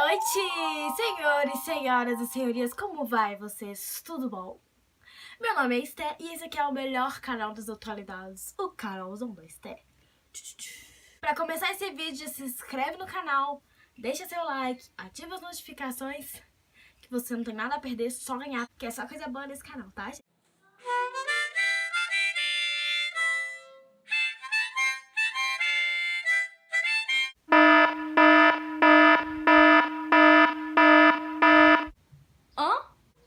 noite, senhores, senhoras e senhorias, como vai vocês? Tudo bom? Meu nome é Esté e esse aqui é o melhor canal das atualidades, o canalzão da Esté. Pra começar esse vídeo, se inscreve no canal, deixa seu like, ativa as notificações, que você não tem nada a perder, só ganhar, que é só coisa boa nesse canal, tá, gente?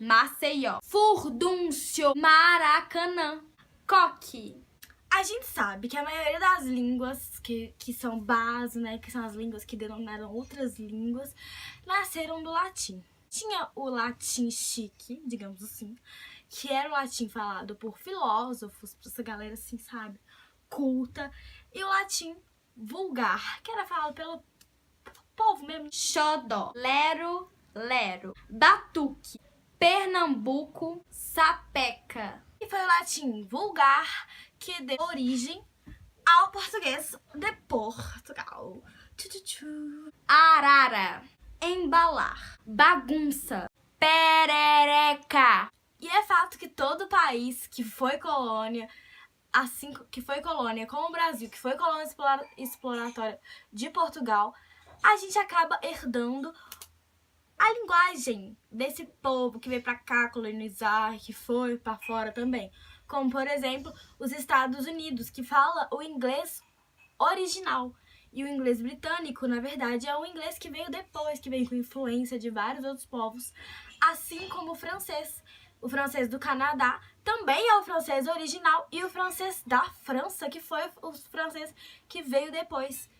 Maceió, Furdúncio, Maracanã, Coque. A gente sabe que a maioria das línguas que são base, né, que são as línguas que denominaram outras línguas, nasceram do latim. Tinha o latim chique, digamos assim, que era o latim falado por filósofos, por essa galera assim, sabe, culta, e o latim vulgar, que era falado pelo povo mesmo. Xodó, Lero, Lero, Batuque, Pernambuco, Sapeca. E foi o latim vulgar que deu origem ao português de Portugal. Arara, embalar, bagunça, perereca. E é fato que todo país que foi colônia, assim que foi colônia, como o Brasil, que foi colônia exploratória de Portugal, a gente acaba herdando a linguagem desse povo que veio pra cá colonizar, que foi pra fora também. Como, por exemplo, os Estados Unidos, que fala o inglês original. E o inglês britânico, na verdade, é o inglês que veio depois, que veio com influência de vários outros povos, assim como o francês. O francês do Canadá também é o francês original e o francês da França, que foi o francês que veio depois.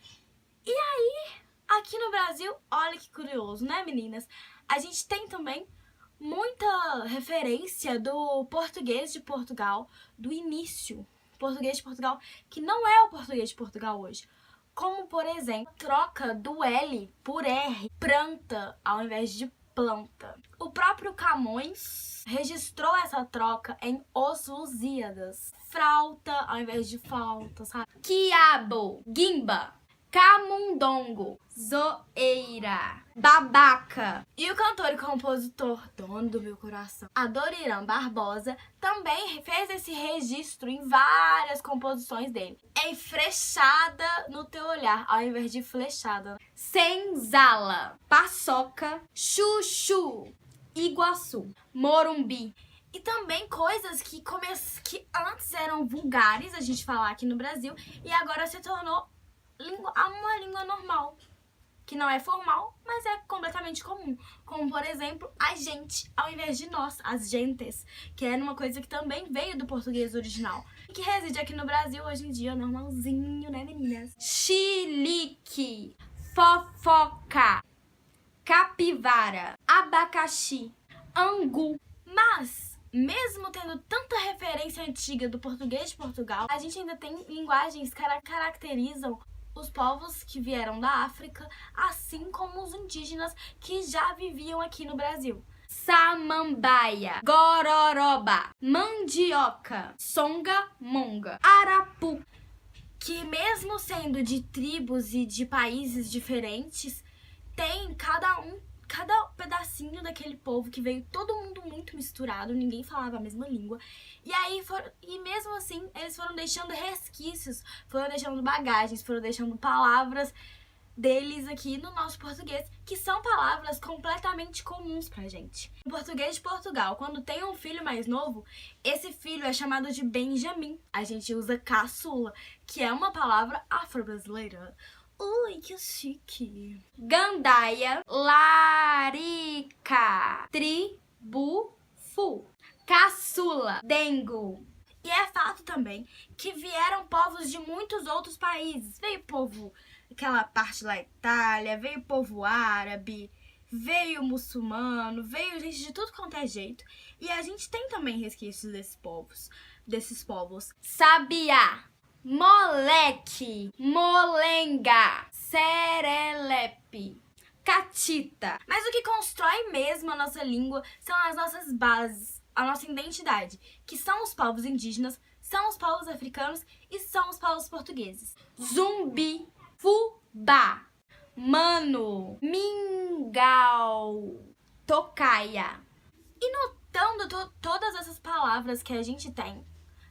E aí, aqui no Brasil, olha que curioso, né, meninas? A gente tem também muita referência do português de Portugal, do início. Português de Portugal, que não é o português de Portugal hoje. Como, por exemplo, a troca do L por R, planta, ao invés de planta. O próprio Camões registrou essa troca em Os Lusíadas. Frauta ao invés de flauta, sabe? Quiabo, guimba, camundongo, zoeira, babaca. E o cantor e compositor, dono do meu coração, Adoniran Barbosa, também fez esse registro em várias composições dele. Enfrechada no teu olhar, ao invés de flechada. Senzala, paçoca, chuchu, Iguaçu, Morumbi. E também coisas que antes eram vulgares a gente falar aqui no Brasil e agora se tornou uma língua normal, que não é formal, mas é completamente comum. Como, por exemplo, a gente, ao invés de nós, as gentes, que era uma coisa que também veio do português original. E que reside aqui no Brasil hoje em dia, normalzinho, né, meninas? Chilique, fofoca, capivara, abacaxi, angu. Mas, mesmo tendo tanta referência antiga do português de Portugal, a gente ainda tem linguagens que caracterizam os povos que vieram da África, assim como os indígenas que já viviam aqui no Brasil. Samambaia, gororoba, mandioca, songamonga, arapu. Que mesmo sendo de tribos e de países diferentes, tem cada pedacinho daquele povo que veio todo mundo muito misturado, ninguém falava a mesma língua. E aí mesmo assim, eles foram deixando resquícios, foram deixando bagagens, foram deixando palavras deles aqui no nosso português, que são palavras completamente comuns pra gente. No português de Portugal, quando tem um filho mais novo, esse filho é chamado de Benjamin. A gente usa caçula, que é uma palavra afro-brasileira. Ui, que chique! Gandaia, larica, tribufu, caçula, dengo. E é fato também que vieram povos de muitos outros países. Veio povo, aquela parte da Itália, veio povo árabe, veio muçulmano, veio gente de tudo quanto é jeito. E a gente tem também resquícios desses povos. Sabiá, moleque, molenga, serelepe, catita. Mas o que constrói mesmo a nossa língua são as nossas bases, a nossa identidade, que são os povos indígenas, são os povos africanos e são os povos portugueses. Zumbi, fubá, mano, minga. Portugal, tocaia. E notando todas essas palavras que a gente tem,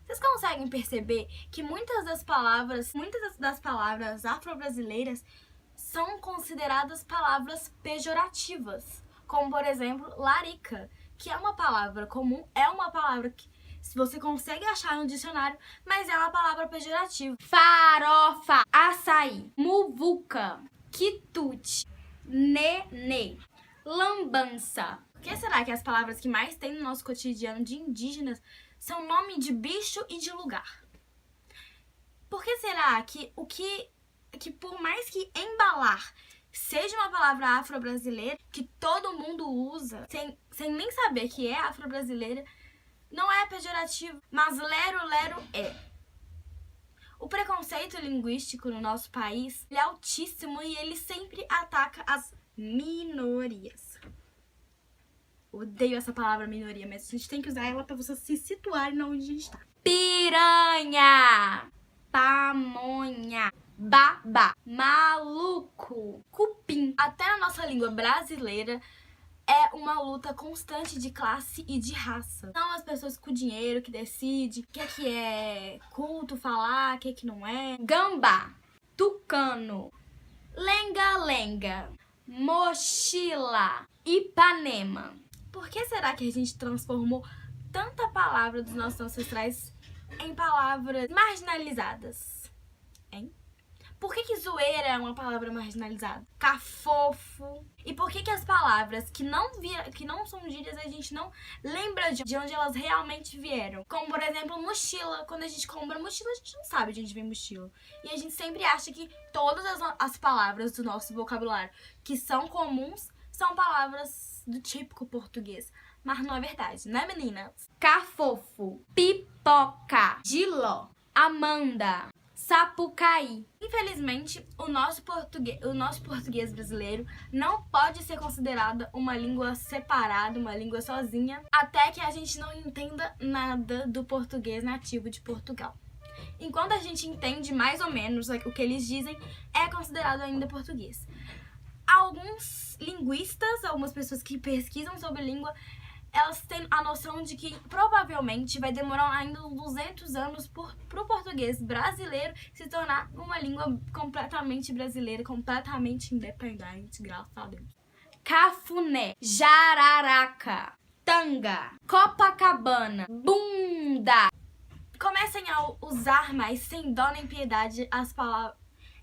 vocês conseguem perceber que muitas das palavras afro-brasileiras são consideradas palavras pejorativas, como por exemplo, larica, que é uma palavra comum, é uma palavra que você consegue achar no dicionário, mas é uma palavra pejorativa. Farofa, açaí, muvuca, quitute, nenê, lambança. Por que será que as palavras que mais tem no nosso cotidiano de indígenas são nome de bicho e de lugar? Por que será que por mais que embalar seja uma palavra afro-brasileira, que todo mundo usa, sem nem saber que é afro-brasileira, não é pejorativo, mas lero-lero é. O preconceito linguístico no nosso país é altíssimo e ele sempre ataca as minorias. Odeio essa palavra minoria, mas a gente tem que usar ela pra você se situar onde a gente tá. Piranha, pamonha, baba, maluco, cupim. Até na nossa língua brasileira é uma luta constante de classe e de raça. São as pessoas com dinheiro que decidem o que é culto falar, o que não é. Gambá, tucano, lenga-lenga, mochila, Ipanema. Por que será que a gente transformou tanta palavra dos nossos ancestrais em palavras marginalizadas? Hein? Por que zoeira é uma palavra marginalizada? Cafofo. E por que as palavras que não são gírias a gente não lembra de onde elas realmente vieram? Como, por exemplo, mochila. Quando a gente compra mochila, a gente não sabe de onde vem mochila. E a gente sempre acha que todas as palavras do nosso vocabulário que são comuns são palavras do típico português. Mas não é verdade, né, meninas? Cafofo, pipoca, giló, Amanda, Sapucaí. Infelizmente, o nosso português brasileiro não pode ser considerado uma língua separada, uma língua sozinha, até que a gente não entenda nada do português nativo de Portugal. Enquanto a gente entende mais ou menos o que eles dizem, é considerado ainda português. Alguns linguistas, algumas pessoas que pesquisam sobre língua, elas têm a noção de que provavelmente vai demorar ainda uns 200 anos para o português brasileiro se tornar uma língua completamente brasileira, completamente independente, graças a Deus. Cafuné, jararaca, tanga, Copacabana, bunda. Comecem a usar mais, sem dó nem piedade,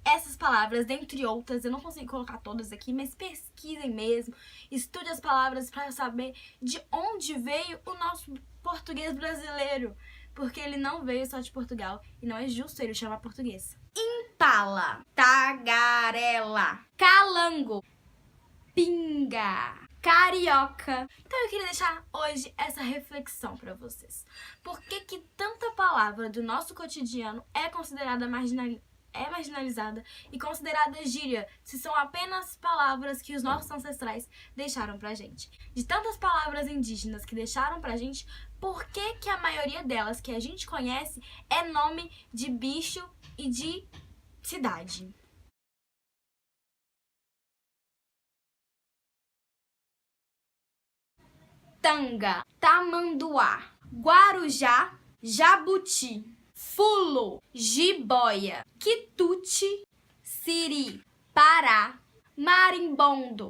essas palavras, dentre outras. Eu não consigo colocar todas aqui, mas pesquisem mesmo. Estude as palavras para saber de onde veio o nosso português brasileiro. Porque ele não veio só de Portugal e não é justo ele chamar português. Impala, tagarela, calango, pinga, carioca. Então eu queria deixar hoje essa reflexão para vocês. Por que tanta palavra do nosso cotidiano é considerada marginalizada e considerada gíria, se são apenas palavras que os nossos ancestrais deixaram pra gente? De tantas palavras indígenas que deixaram pra gente, por que a maioria delas que a gente conhece é nome de bicho e de cidade? Tanga, tamanduá, guarujá, jabuti, fulo, jiboia, quitute, siri, pará, marimbondo,